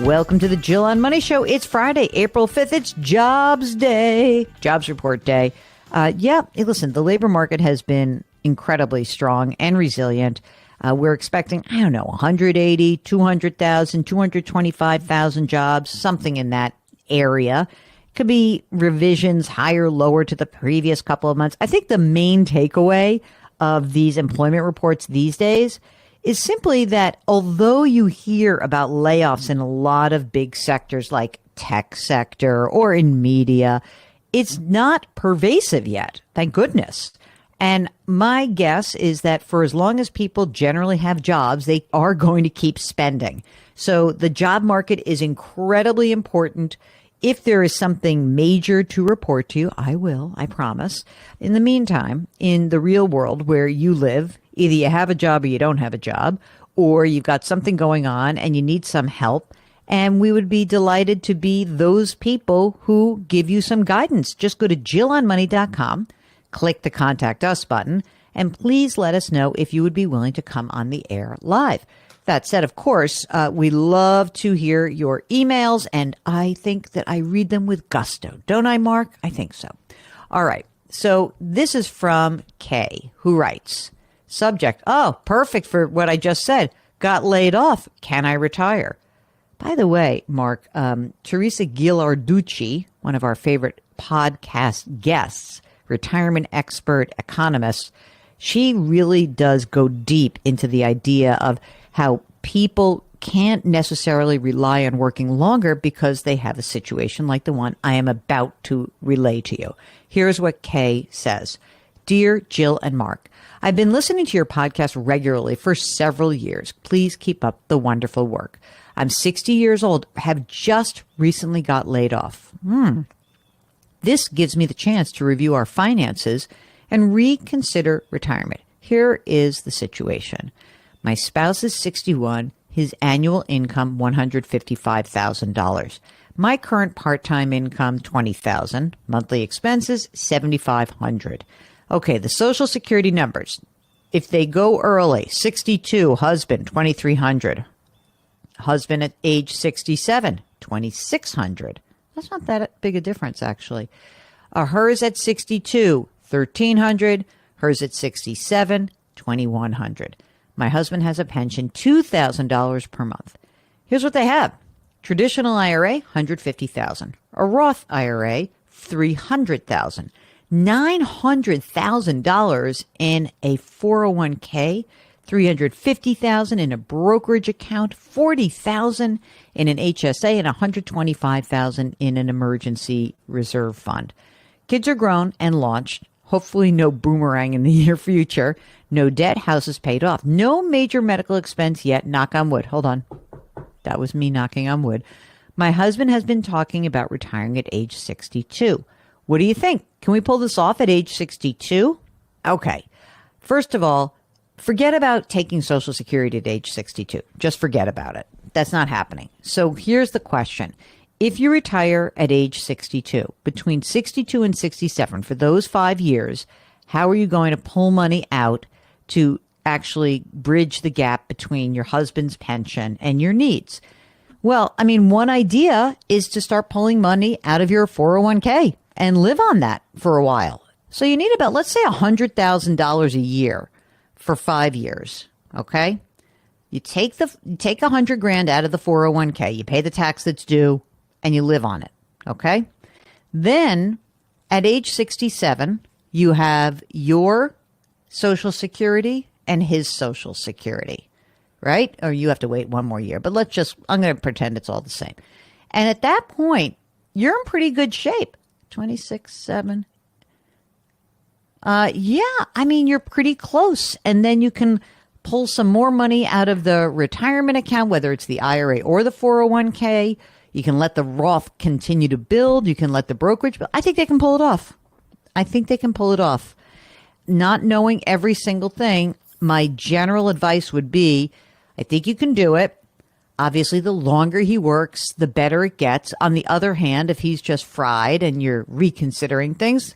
Welcome to the Jill on Money Show. It's Friday, April 5th. It's Jobs Day, Jobs Report Day. Listen, the labor market has been incredibly strong and resilient. We're expecting, 180, 200,000, 225,000 jobs, something in that area. Could be revisions higher, lower to the previous couple of months. I think the main takeaway of these employment reports these days is simply that although you hear about layoffs in a lot of big sectors like tech sector or in media, it's not pervasive yet. Thank goodness. And my guess is that for as long as people generally have jobs, they are going to keep spending. So the job market is incredibly important. If there is something major to report to you, I will, I promise. In the meantime, in the real world where you live, either you have a job or you don't have a job, or you've got something going on and you need some help. And we would be delighted to be those people who give you some guidance. Just go to JillOnMoney.com, click the Contact Us button, and please let us know if you would be willing to come on the air live. That said, of course, we love to hear your emails, and I think that I read them with gusto. Don't I, Mark? I think so. All right. So this is from Kay, who writes, subject, perfect for what I just said. Got laid off. Can I retire? By the way, Mark, Teresa Ghilarducci, one of our favorite podcast guests, retirement expert, economist, she really does go deep into the idea of how people can't necessarily rely on working longer because they have a situation like the one I am about to relay to you. Here's what Kay says. Dear Jill and Mark, I've been listening to your podcast regularly for several years. Please keep up the wonderful work. I'm 60 years old, have just recently got laid off. This gives me the chance to review our finances and reconsider retirement. Here is the situation. My spouse is 61, his annual income $155,000. My current part-time income $20,000, monthly expenses $7,500. Okay, the Social Security numbers. If they go early, 62, husband $2,300. Husband at age 67, $2,600. That's not that big a difference, actually. Hers at 62, $1,300. Hers at 67, $2,100. My husband has a pension, $2,000 per month. Here's what they have. Traditional IRA, $150,000. A Roth IRA, $300,000. $900,000 in a 401k, $350,000 in a brokerage account, $40,000 in an HSA, and $125,000 in an emergency reserve fund. Kids are grown and launched. Hopefully no boomerang in the near future. No debt. House is paid off. No major medical expense yet. Knock on wood. Hold on. That was me knocking on wood. My husband has been talking about retiring at age 62. What do you think? Can we pull this off at age 62? Okay. First of all, forget about taking Social Security at age 62. Just forget about it. That's not happening. So here's the question. If you retire at age 62, between 62 and 67, for those 5 years, how are you going to pull money out to actually bridge the gap between your husband's pension and your needs? Well, one idea is to start pulling money out of your 401k and live on that for a while. So you need about, let's say, $100,000 a year for 5 years. Okay. You take $100,000 out of the 401k, you pay the tax that's due, and you live on it. Okay. Then at age 67, you have your Social Security and his Social Security, right? Or you have to wait one more year, but I'm going to pretend it's all the same. And at that point, you're in pretty good shape. 26, 7. You're pretty close. And then you can pull some more money out of the retirement account, whether it's the IRA or the 401k. You can let the Roth continue to build. You can let the brokerage build. I think they can pull it off. Not knowing every single thing, my general advice would be, I think you can do it. Obviously, the longer he works, the better it gets. On the other hand, if he's just fried and you're reconsidering things,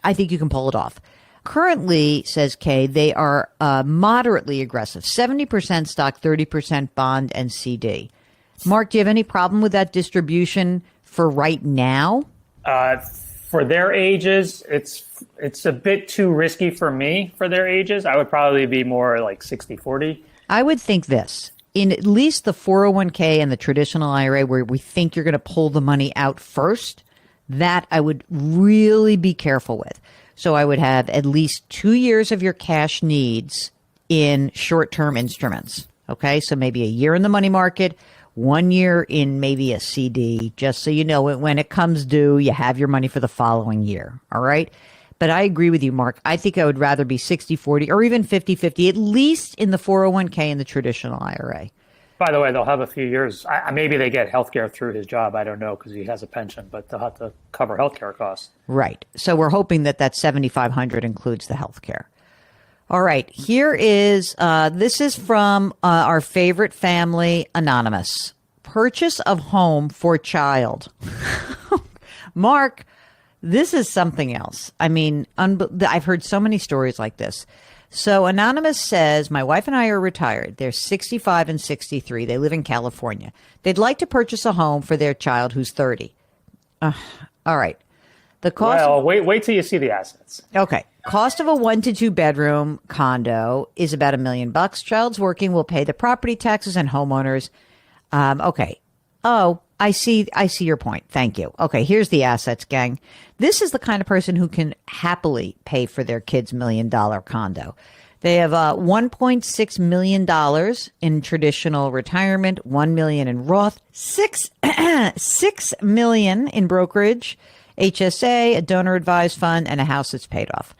I think you can pull it off. Currently, says Kay, they are moderately aggressive, 70% stock, 30% bond and CD. Mark, do you have any problem with that distribution for right now? For their ages, it's a bit too risky for me for their ages. I would probably be more like 60-40. I would think this. In at least the 401k and the traditional IRA, where we think you're going to pull the money out first, that I would really be careful with. So I would have at least 2 years of your cash needs in short-term instruments. Okay, so maybe a year in the money market, 1 year in maybe a CD, just so you know when it comes due, you have your money for the following year. All right. But I agree with you, Mark. I think I would rather be 60-40 or even 50-50, at least in the 401k and the traditional IRA. By the way, they'll have a few years. Maybe they get healthcare through his job. I don't know because he has a pension, but they'll have to cover healthcare costs. Right. So we're hoping that $7,500 includes the healthcare. All right. Here is, this is from our favorite family, Anonymous. Purchase of home for child. Mark, this is something else. I mean, I've heard so many stories like this. So Anonymous says, my wife and I are retired. They're 65 and 63. They live in California. They'd like to purchase a home for their child who's 30. All right. The cost. Well, wait till you see the assets. Okay. Cost of a 1 to 2 bedroom condo is about $1 million. Child's working, will pay the property taxes and homeowners. Okay. Oh, I see your point. Thank you. Okay, here's the assets, gang. This is the kind of person who can happily pay for their kid's $1 million condo. They have $1.6 million in traditional retirement, $1 million in Roth, $6 million in brokerage, HSA, a donor advised fund, and a house that's paid off.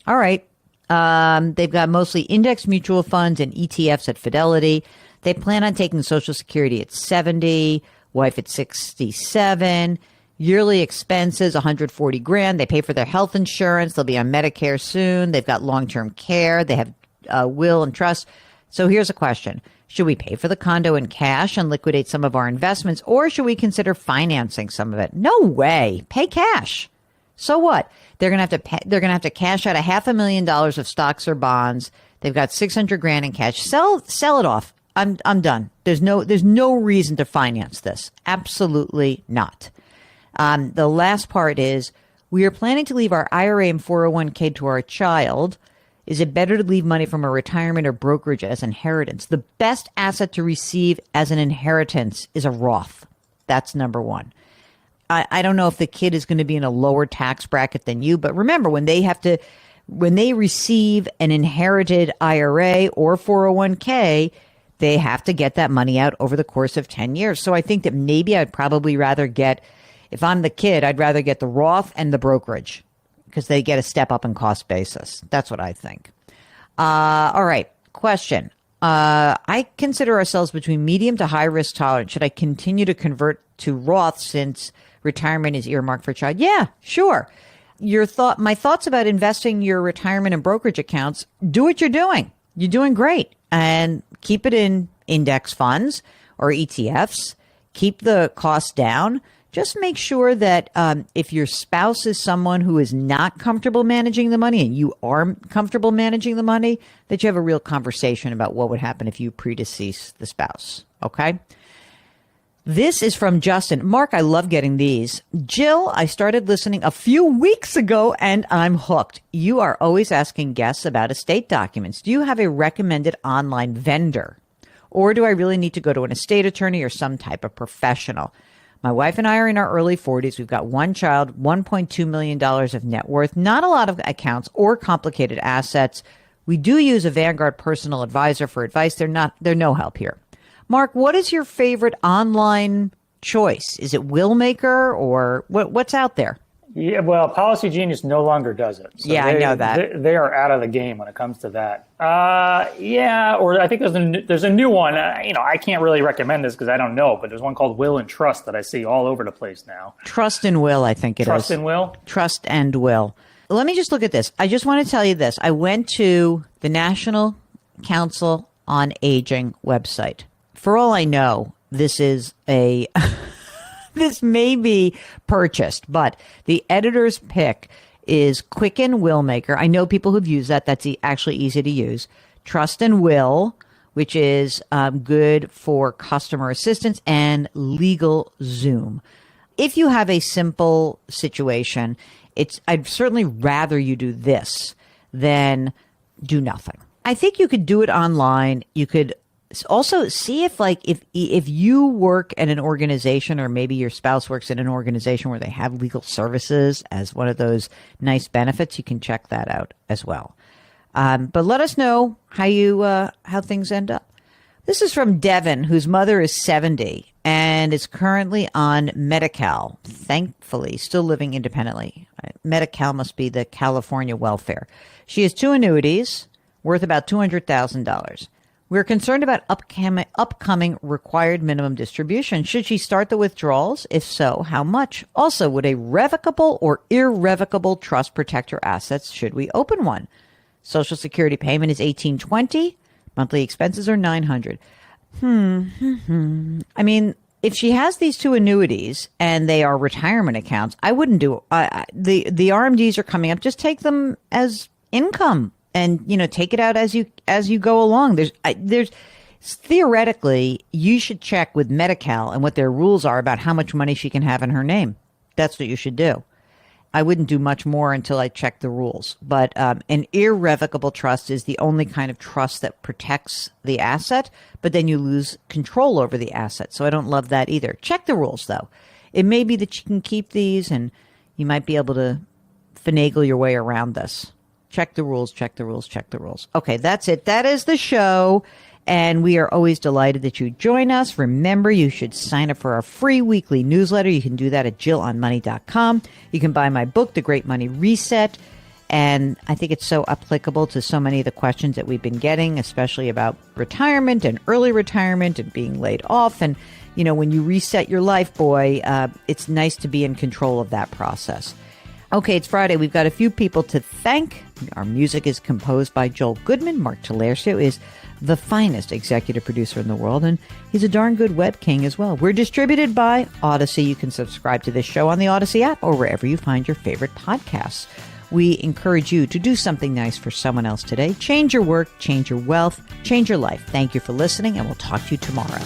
All right. They've got mostly index mutual funds and ETFs at Fidelity. They plan on taking Social Security at 70, wife at 67, yearly expenses, $140,000. They pay for their health insurance. They'll be on Medicare soon. They've got long-term care. They have will and trust. So here's a question. Should we pay for the condo in cash and liquidate some of our investments, or should we consider financing some of it? No way. Pay cash. So what? They're going to have to cash out $500,000 of stocks or bonds. They've got $600,000 in cash. Sell it off. I'm done. There's no reason to finance this. Absolutely not. The last part is, we are planning to leave our IRA and 401k to our child. Is it better to leave money from a retirement or brokerage as inheritance? The best asset to receive as an inheritance is a Roth. That's number one. I don't know if the kid is going to be in a lower tax bracket than you, but remember, when they receive an inherited IRA or 401k, they have to get that money out over the course of 10 years. So I think that maybe I'd probably rather get, if I'm the kid, I'd rather get the Roth and the brokerage because they get a step up in cost basis. That's what I think. All right. Question. I consider ourselves between medium to high risk tolerance. Should I continue to convert to Roth since retirement is earmarked for child? Yeah, sure. My thoughts about investing your retirement and brokerage accounts, do what you're doing. You're doing great. And keep it in index funds or ETFs. Keep the cost down. Just make sure that if your spouse is someone who is not comfortable managing the money and you are comfortable managing the money, that you have a real conversation about what would happen if you predecease the spouse. Okay? This is from Justin. Mark, I love getting these. Jill, I started listening a few weeks ago and I'm hooked. You are always asking guests about estate documents. Do you have a recommended online vendor? Or do I really need to go to an estate attorney or some type of professional? My wife and I are in our early 40s. We've got one child, $1.2 million of net worth, not a lot of accounts or complicated assets. We do use a Vanguard personal advisor for advice. They're no help here. Mark, what is your favorite online choice? Is it Willmaker or what's out there? Yeah, well, Policy Genius no longer does it. So I know that. They are out of the game when it comes to that. Yeah, or I think there's a new one. I can't really recommend this because I don't know, but there's one called Will and Trust that I see all over the place now. Trust and Will, I think it is. Trust and Will? Trust and Will. Let me just look at this. I just want to tell you this. I went to the National Council on Aging website. For all I know, this is this may be purchased, but the editor's pick is Quicken Willmaker. I know people who've used that. That's actually easy to use. Trust and Will which is good for customer assistance, and LegalZoom. If you have a simple situation, I'd certainly rather you do this than do nothing. I think you could do it online. You could also see if you work at an organization, or maybe your spouse works at an organization where they have legal services as one of those nice benefits. You can check that out as well. But let us know how things end up. This is from Devin, whose mother is 70 and is currently on Medi-Cal, thankfully, still living independently. Medi-Cal must be the California welfare. She has 2 annuities worth about $200,000. We're concerned about upcoming required minimum distribution. Should she start the withdrawals? If so, how much? Also, would a revocable or irrevocable trust protect her assets? Should we open one? Social Security payment is $1,820. Monthly expenses are $900. I mean, if she has these 2 annuities and they are retirement accounts, I wouldn't do the RMDs are coming up. Just take them as income and, take it out as you go along. There's theoretically, you should check with Medi-Cal and what their rules are about how much money she can have in her name. That's what you should do. I wouldn't do much more until I check the rules. But an irrevocable trust is the only kind of trust that protects the asset, but then you lose control over the asset. So I don't love that either. Check the rules, though. It may be that you can keep these, and you might be able to finagle your way around this. Check the rules, check the rules, check the rules. Okay, that's it. That is the show. And we are always delighted that you join us. Remember, you should sign up for our free weekly newsletter. You can do that at JillOnMoney.com. You can buy my book, The Great Money Reset. And I think it's so applicable to so many of the questions that we've been getting, especially about retirement and early retirement and being laid off. And, when you reset your life, boy, it's nice to be in control of that process. Okay, it's Friday. We've got a few people to thank. Our music is composed by Joel Goodman. Mark Talercio is the finest executive producer in the world, and he's a darn good web king as well. We're distributed by Odyssey. You can subscribe to this show on the Odyssey app or wherever you find your favorite podcasts. We encourage you to do something nice for someone else today. Change your work, change your wealth, change your life. Thank you for listening, and we'll talk to you tomorrow.